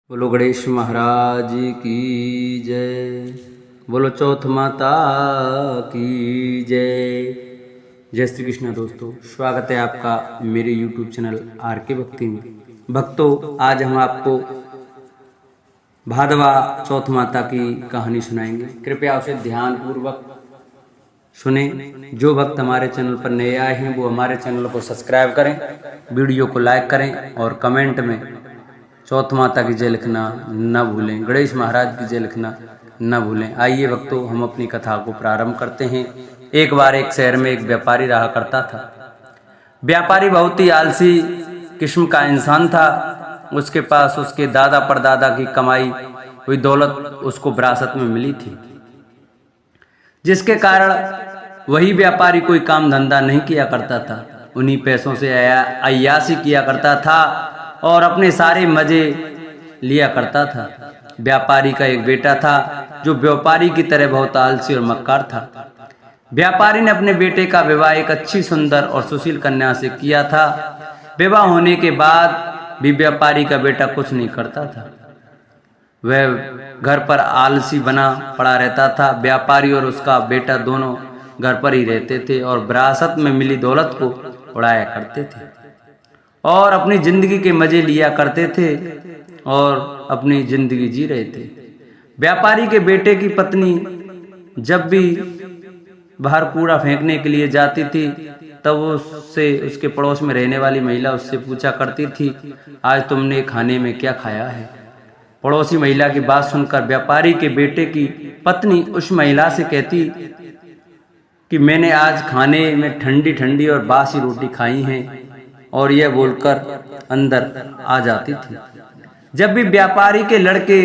बोलो गणेश महाराज की जय। बोलो चौथ माता की जय। जय श्री कृष्ण दोस्तों, स्वागत है आपका मेरे यूट्यूब चैनल आर के भक्ति में। भक्तों, आज हम आपको भादवा चौथ माता की कहानी सुनाएंगे। कृपया उसे ध्यान पूर्वक सुने। जो भक्त हमारे चैनल पर नए आए हैं वो हमारे चैनल को सब्सक्राइब करें, वीडियो को लाइक करें और कमेंट में चौथ माता की जय लिखना न भूलें, गणेश महाराज की जय लिखना न भूलें। आइए भक्तों, हम अपनी कथा को प्रारंभ करते हैं। एक बार एक शहर में एक व्यापारी रहा करता था। व्यापारी बहुत ही आलसी किस्म का इंसान था। उसके पास उसके दादा परदादा की कमाई हुई दौलत उसको विरासत में मिली थी, जिसके कारण वही व्यापारी कोई काम धंधा नहीं किया करता था। उन्हीं पैसों से अय्याशी किया करता था और अपने सारे मजे लिया करता था। व्यापारी का एक बेटा था जो व्यापारी की तरह बहुत आलसी और मक्कार था। व्यापारी ने अपने बेटे का विवाह एक अच्छी, सुंदर और सुशील कन्या से किया था। विवाह होने के बाद भी व्यापारी का बेटा कुछ नहीं करता था। वह घर पर आलसी बना पड़ा रहता था। व्यापारी और उसका बेटा दोनों घर पर ही रहते थे और विरासत में मिली दौलत को उड़ाया करते थे और अपनी जिंदगी के मजे लिया करते थे और अपनी जिंदगी जी रहे थे। व्यापारी के बेटे की पत्नी जब भी बाहर कूड़ा फेंकने के लिए जाती थी तब उससे, उसके पड़ोस में रहने वाली महिला उससे पूछा करती थी, आज तुमने खाने में क्या खाया है। पड़ोसी महिला की बात सुनकर व्यापारी के बेटे की पत्नी उस महिला से कहती कि मैंने आज खाने में ठंडी ठंडी और बासी रोटी खाई है, और यह बोलकर अंदर आ जाती थी। जब भी व्यापारी के लड़के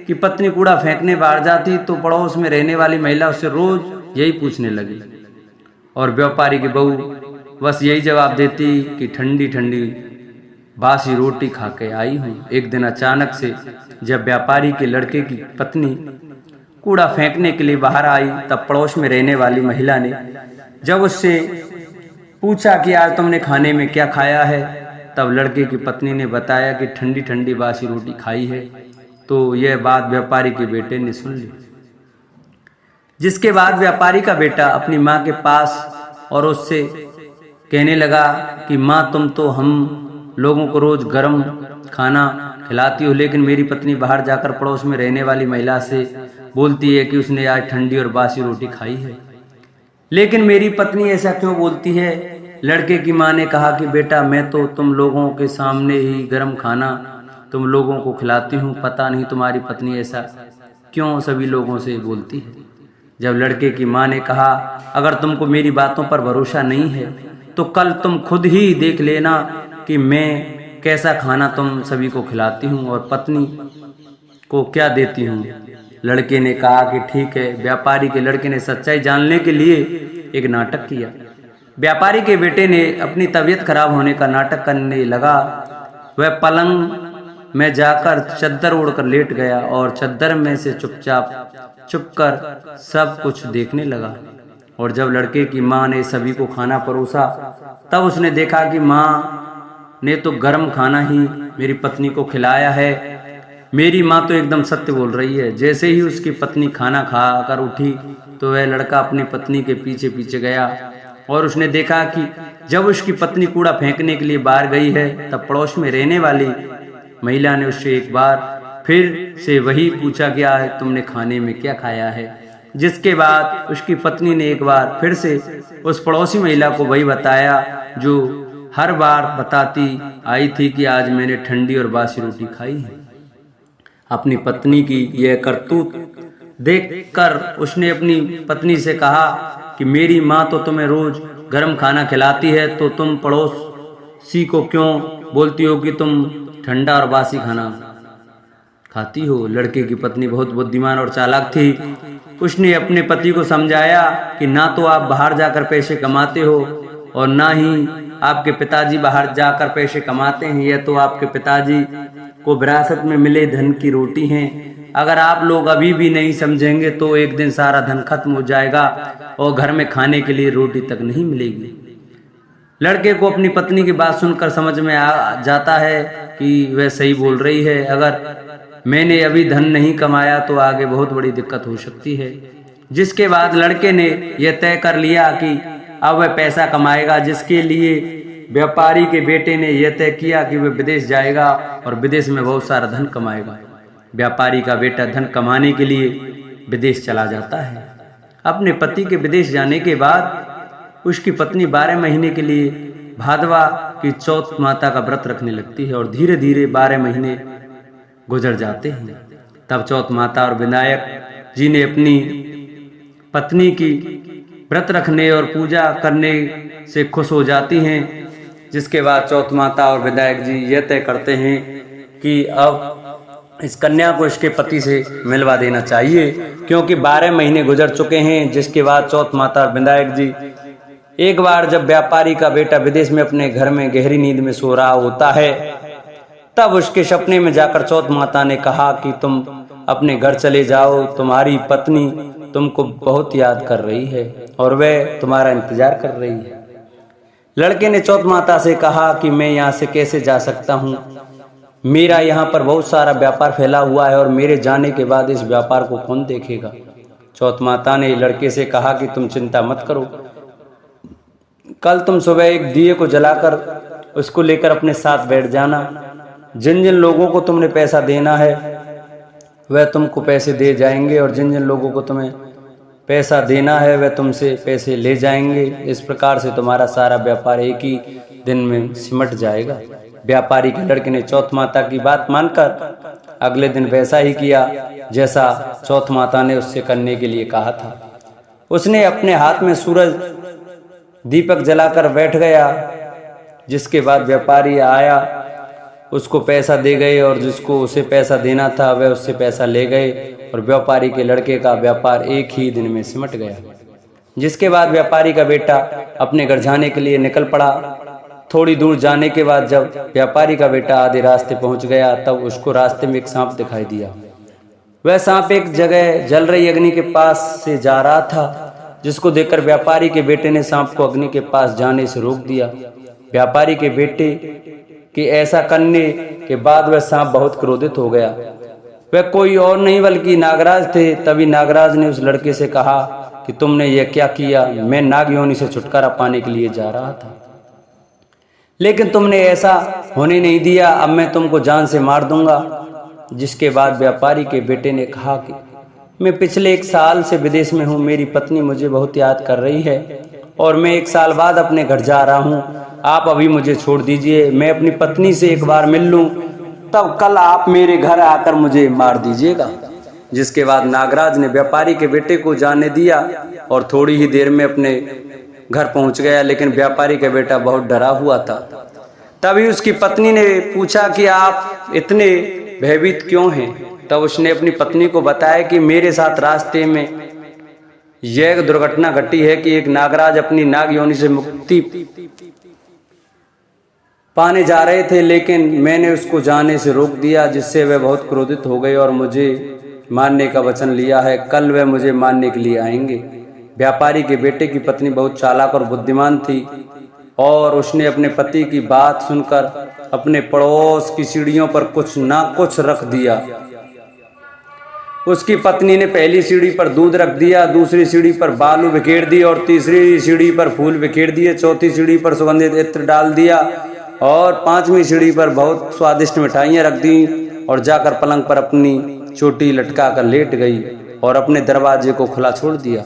की पत्नी कूड़ा फेंकने बाहर जाती तो पड़ोस में रहने वाली महिला उससे रोज यही पूछने लगी और व्यापारी की बहू बस यही जवाब देती कि ठंडी ठंडी बासी रोटी खा के आई हूँ। एक दिन अचानक से जब व्यापारी के लड़के की पत्नी कूड़ा फेंकने के लिए बाहर आई तब पड़ोस में रहने वाली महिला ने जब उससे पूछा कि आज तुमने खाने में क्या खाया है, तब लड़के की पत्नी ने बताया कि ठंडी ठंडी बासी रोटी खाई है। तो यह बात व्यापारी के बेटे ने सुन ली, जिसके बाद व्यापारी का बेटा अपनी माँ के पास और उससे कहने लगा कि माँ, तुम तो हम लोगों को रोज गर्म खाना खिलाती हो, लेकिन मेरी पत्नी बाहर जाकर पड़ोस में रहने वाली महिला से बोलती है कि उसने आज ठंडी और बासी रोटी खाई है। लेकिन मेरी पत्नी ऐसा क्यों बोलती है? लड़के की माँ ने कहा कि बेटा, मैं तो तुम लोगों के सामने ही गर्म खाना तुम लोगों को खिलाती हूँ, पता नहीं तुम्हारी पत्नी ऐसा क्यों सभी लोगों से बोलती है। जब लड़के की माँ ने कहा, अगर तुमको मेरी बातों पर भरोसा नहीं है तो कल तुम खुद ही देख लेना कि मैं कैसा खाना तुम सभी को खिलाती हूँ और पत्नी को क्या देती हूँ। लड़के ने कहा कि ठीक है। व्यापारी के लड़के ने सच्चाई जानने के लिए एक नाटक किया। व्यापारी के बेटे ने अपनी तबीयत खराब होने का नाटक करने लगा। वह पलंग में जाकर चद्दर ओढ़कर लेट गया और चद्दर में से चुपचाप छुपकर सब कुछ देखने लगा। और जब लड़के की माँ ने सभी को खाना परोसा तब उसने देखा कि माँ ने तो गर्म खाना ही मेरी पत्नी को खिलाया है। मेरी माँ तो एकदम सत्य बोल रही है। जैसे ही उसकी पत्नी खाना खा कर उठी तो वह लड़का अपनी पत्नी के पीछे पीछे गया और उसने देखा कि जब उसकी पत्नी कूड़ा फेंकने के लिए बाहर गई है तब पड़ोस में रहने वाली महिला ने उससे एक बार फिर से वही पूछा कि आज तुमने खाने में क्या खाया है। जिसके बाद उसकी पत्नी ने एक बार फिर से उस पड़ोसी महिला को वही बताया जो हर बार बताती आई थी कि आज मैंने ठंडी और बासी रोटी खाई है। अपनी पत्नी की यह करतूत देखकर उसने अपनी पत्नी से कहा कि मेरी माँ तो तुम्हें रोज गर्म खाना खिलाती है, तो तुम पड़ोसी को क्यों बोलती हो कि तुम ठंडा और बासी खाना खाती हो। लड़के की पत्नी बहुत बुद्धिमान और चालाक थी। उसने अपने पति को समझाया कि ना तो आप बाहर जाकर पैसे कमाते हो और ना ही आपके पिताजी बाहर जाकर पैसे कमाते हैं। यह तो आपके पिताजी को विरासत में मिले धन की रोटी हैं। अगर आप लोग अभी भी नहीं समझेंगे तो एक दिन सारा धन खत्म हो जाएगा और घर में खाने के लिए रोटी तक नहीं मिलेगी। लड़के को अपनी पत्नी की बात सुनकर समझ में आ जाता है कि वह सही बोल रही है। अगर मैंने अभी धन नहीं कमाया तो आगे बहुत बड़ी दिक्कत हो सकती है। जिसके बाद लड़के ने यह तय कर लिया कि अब वह पैसा कमाएगा, जिसके लिए व्यापारी के बेटे ने यह तय किया कि वह विदेश जाएगा और विदेश में बहुत सारा धन कमाएगा। व्यापारी का बेटा धन कमाने के लिए विदेश चला जाता है। अपने पति के विदेश जाने के बाद उसकी पत्नी 12 महीने के लिए भादवा की चौथ माता का व्रत रखने लगती है और धीरे धीरे 12 महीने गुजर जाते हैं। तब चौथ माता और विनायक जी ने अपनी पत्नी की व्रत रखने और पूजा करने से खुश हो जाती हैं। जिसके बाद चौथ माता और विनायक जी यह तय करते हैं कि अब इस कन्या को इसके पति से मिलवा देना चाहिए, क्योंकि 12 महीने गुजर चुके हैं। जिसके बाद चौथ माता और विनायक जी एक बार जब व्यापारी का बेटा विदेश में अपने घर में गहरी नींद में सो रहा होता है, तब उसके सपने में जाकर चौथ माता ने कहा कि तुम अपने घर चले जाओ, तुम्हारी पत्नी तुमको बहुत याद कर रही है और वह तुम्हारा इंतजार कर रही है। लड़के ने चौथ माता से कहा कि मैं यहाँ से कैसे जा सकता हूँ, मेरा यहाँ पर बहुत सारा व्यापार फैला हुआ है और मेरे जाने के बाद इस व्यापार को कौन देखेगा। चौथ माता ने लड़के से कहा कि तुम चिंता मत करो, कल तुम सुबह एक दिए को जलाकर उसको लेकर अपने साथ बैठ जाना। जिन जिन लोगों को तुमने पैसा देना है वह तुमको पैसे दे जाएंगे और जिन जिन लोगों को तुम्हें पैसा देना है वह तुमसे पैसे ले जाएंगे। इस प्रकार से तुम्हारा सारा व्यापार एक ही दिन में सिमट जाएगा। व्यापारी के लड़के ने चौथ माता की बात मानकर अगले दिन वैसा ही किया जैसा चौथ माता ने उससे करने के लिए कहा था। उसने अपने हाथ में सूरज दीपक जलाकर बैठ गया। जिसके बाद व्यापारी आया, उसको पैसा दे गए और जिसको उसे पैसा देना था वह उससे पैसा ले गए और व्यापारी के लड़के का व्यापार एक ही दिन में सिमट गया। जिसके बाद व्यापारी का बेटा अपने घर जाने के लिए निकल पड़ा। थोड़ी दूर जाने के बाद जब व्यापारी का बेटा आधे रास्ते पहुंच गया, तब उसको रास्ते में एक सांप दिखाई दिया। वह सांप एक जगह जल रही अग्नि के पास से जा रहा था, जिसको देखकर व्यापारी के बेटे ने सांप को अग्नि के पास जाने से रोक दिया। व्यापारी के बेटे के ऐसा करने के बाद वह सांप बहुत क्रोधित हो गया। वह कोई और नहीं बल्कि नागराज थे। तभी नागराज ने उस लड़के से कहा कि तुमने यह क्या किया? मैं नाग योनि से छुटकारा पाने के लिए जा रहा था, लेकिन तुमने ऐसा होने नहीं दिया। अब मैं तुमको जान से मार दूंगा। जिसके बाद व्यापारी के बेटे ने कहा कि मैं पिछले 1 साल से विदेश में हूँ, मेरी पत्नी मुझे बहुत याद कर रही है और मैं 1 साल बाद अपने घर जा रहा हूँ। आप अभी मुझे छोड़ दीजिए, मैं अपनी पत्नी से एक बार मिल लूँ, तब कल आप मेरे घर आकर मुझे मार दीजिएगा। जिसके बाद नागराज ने व्यापारी के बेटे को जाने दिया और थोड़ी ही देर में अपने घर पहुंच गया। लेकिन व्यापारी का बेटा बहुत डरा हुआ था। तभी उसकी पत्नी ने पूछा कि आप इतने भयभीत क्यों हैं? तब उसने अपनी पत्नी को बताया कि मेरे साथ रास्ते में यह दुर्घटना घटी है कि एक नागराज अपनी नाग योनि से मुक्ति पाने जा रहे थे, लेकिन मैंने उसको जाने से रोक दिया, जिससे वह बहुत क्रोधित हो गए और मुझे मारने का वचन लिया है। कल वह मुझे मारने के लिए आएंगे। व्यापारी के बेटे की पत्नी बहुत चालाक और बुद्धिमान थी और उसने अपने पति की बात सुनकर अपने पड़ोस की सीढ़ियों पर कुछ ना कुछ रख दिया। उसकी पत्नी ने पहली सीढ़ी पर दूध रख दिया, दूसरी सीढ़ी पर बालू बिखेर दी और तीसरी सीढ़ी पर फूल बिखेर दिए, चौथी सीढ़ी पर सुगंधित इत्र डाल दिया और 5वीं सीढ़ी पर बहुत स्वादिष्ट मिठाइयाँ रख दी और जाकर पलंग पर अपनी चोटी लटका कर लेट गई और अपने दरवाजे को खुला छोड़ दिया।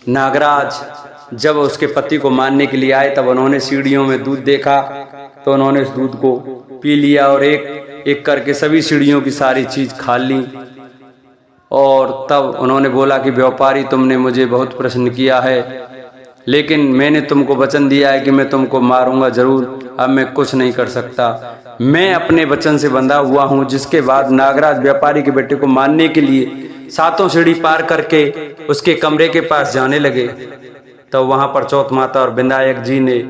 नागराज जब उसके पति को मारने के लिए आए, तब उन्होंने सीढ़ियों में दूध देखा तो उन्होंने उस दूध को पी लिया और एक एक करके सभी सीढ़ियों की सारी चीज खा ली। और तब उन्होंने बोला कि व्यापारी, तुमने मुझे बहुत प्रश्न किया है, लेकिन मैंने तुमको वचन दिया है कि मैं तुमको मारूंगा जरूर। अब मैं कुछ नहीं कर सकता, मैं अपने वचन से बंधा हुआ हूँ। जिसके बाद नागराज व्यापारी के बेटे को मारने के लिए 7 सीढ़ी पार करके उसके कमरे के पास जाने लगे। तो वहां पर चौथ माता और विनायक जी ने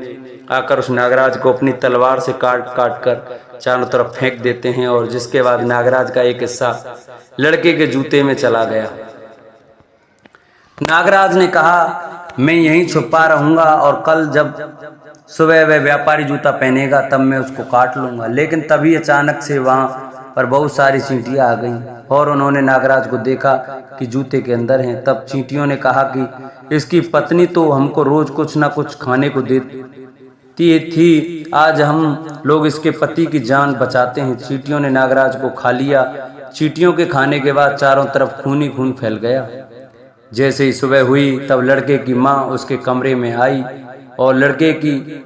आकर उस नागराज को अपनी तलवार से काट काट कर चारों तरफ फेंक देते हैं और जिसके बाद नागराज का एक हिस्सा लड़के के जूते में चला गया। नागराज ने कहा, मैं यहीं छुपा रहूंगा और कल जब सुबह वह व्यापारी जूता पहनेगा तब मैं उसको काट लूँगा। लेकिन तभी अचानक से वहाँ पर बहुत सारी चींटियाँ आ गईं और उन्होंने नागराज को देखा कि जूते के अंदर हैं। तब चींटियों ने कहा कि इसकी पत्नी तो हमको रोज कुछ ना कुछ खाने को देती थी, आज हम लोग इसके पति की जान बचाते हैं। चींटियों ने नागराज को खा लिया। चींटियों के खाने के बाद चारों तरफ खून ही खून फैल गया। जैसे ही सुबह हुई तब लड़के की माँ उसके कमरे में आई और लड़के की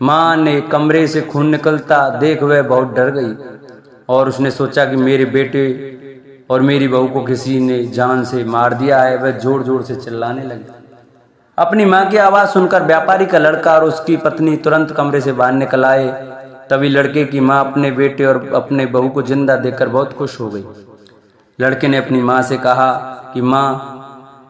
माँ ने कमरे से खून निकलता देख वह बहुत डर गई और उसने सोचा कि मेरे बेटे और मेरी बहू को किसी ने जान से मार दिया है। वह जोर जोर से चिल्लाने लगी। अपनी माँ की आवाज़ सुनकर व्यापारी का लड़का और उसकी पत्नी तुरंत कमरे से बाहर निकल आए। तभी लड़के की माँ अपने बेटे और अपने बहू को जिंदा देखकर बहुत खुश हो गई। लड़के ने अपनी माँ से कहा कि माँ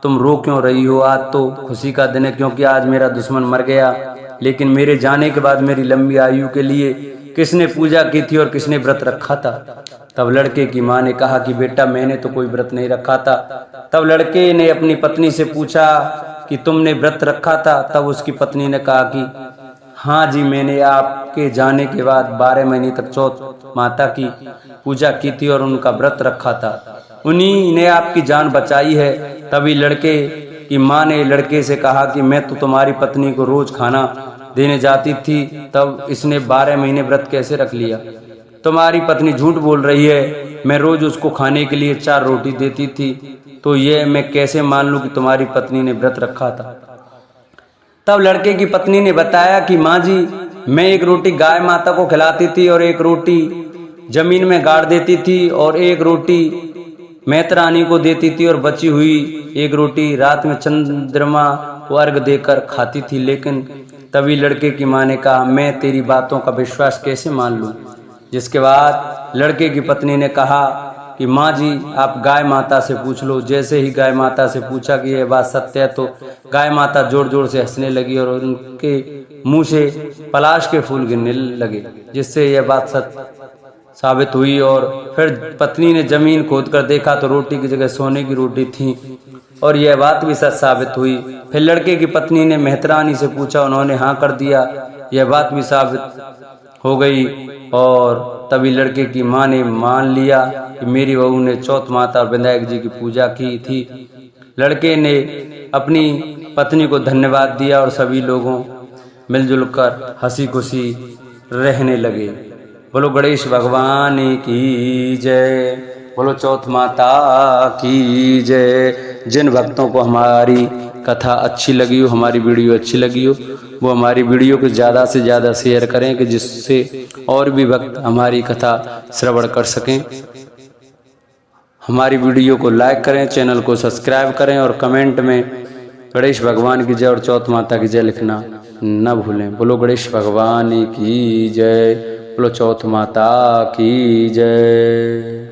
तुम रो क्यों रही हो, आज तो खुशी का दिन है क्योंकि आज मेरा दुश्मन मर गया। लेकिन मेरे जाने के बाद मेरी लंबी आयु के लिए किसने पूजा की थी और किसने व्रत रखा था। तब लड़के की माँ ने कहा कि बेटा मैंने तो कोई व्रत नहीं रखा था। तब लड़के ने अपनी पत्नी से पूछा कि तुमने व्रत रखा था। तब उसकी पत्नी ने कहा कि हाँ जी, मैंने आपके जाने के बाद 12 महीने तक चौथ माता की पूजा की थी और उनका व्रत रखा था, उन्हीं ने आपकी जान बचाई है। तभी लड़के की माँ ने लड़के से कहा कि मैं तो तुम्हारी पत्नी को रोज खाना देने जाती थी, तब इसने 12 महीने व्रत कैसे रख लिया। तुम्हारी पत्नी झूठ बोल रही है, मैं रोज उसको खाने के लिए 4 रोटी देती थी, तो ये मैं कैसे मान लूं कि तुम्हारी पत्नी ने व्रत रखा था। तब लड़के की पत्नी ने बताया कि माँ जी, मैं एक रोटी गाय माता को खिलाती थी और एक रोटी जमीन में गाड़ देती थी और एक रोटी मैतरानी को देती थी और बची हुई एक रोटी रात में चंद्रमा को अर्घ देकर खाती थी। लेकिन तभी लड़के की माँ ने कहा मैं तेरी बातों का विश्वास कैसे मान लूं। जिसके बाद लड़के की पत्नी ने कहा कि माँ जी आप गाय माता से पूछ लो। जैसे ही गाय माता से पूछा कि यह बात सत्य है तो गाय माता जोर जोर से हंसने लगी और उनके मुंह से पलाश के फूल गिरने लगे, जिससे यह बात सत्य साबित हुई। और फिर पत्नी ने जमीन खोद कर देखा तो रोटी की जगह सोने की रोटी थी और यह बात भी सच साबित हुई। फिर लड़के की पत्नी ने मेहतरानी से पूछा, उन्होंने हाँ कर दिया, यह बात भी साबित हो गई। और तभी लड़के की माँ ने मान लिया कि मेरी बहू ने चौथ माता और विनायक जी की पूजा की थी। लड़के ने अपनी पत्नी को धन्यवाद दिया और सभी लोगों मिलजुल कर हंसी खुशी रहने लगे। बोलो गणेश भगवान की जय, बोलो चौथ माता की जय। जिन भक्तों को हमारी कथा अच्छी लगी हो, हमारी वीडियो अच्छी लगी हो, वो हमारी वीडियो को ज़्यादा से ज़्यादा शेयर करें कि जिससे और भी भक्त हमारी कथा श्रवण कर सकें। हमारी वीडियो को लाइक करें, चैनल को सब्सक्राइब करें और कमेंट में गणेश भगवान की जय और चौथ माता की जय लिखना न भूलें। बोलो गणेश भगवान की जय, बोलो चौथ माता की जय।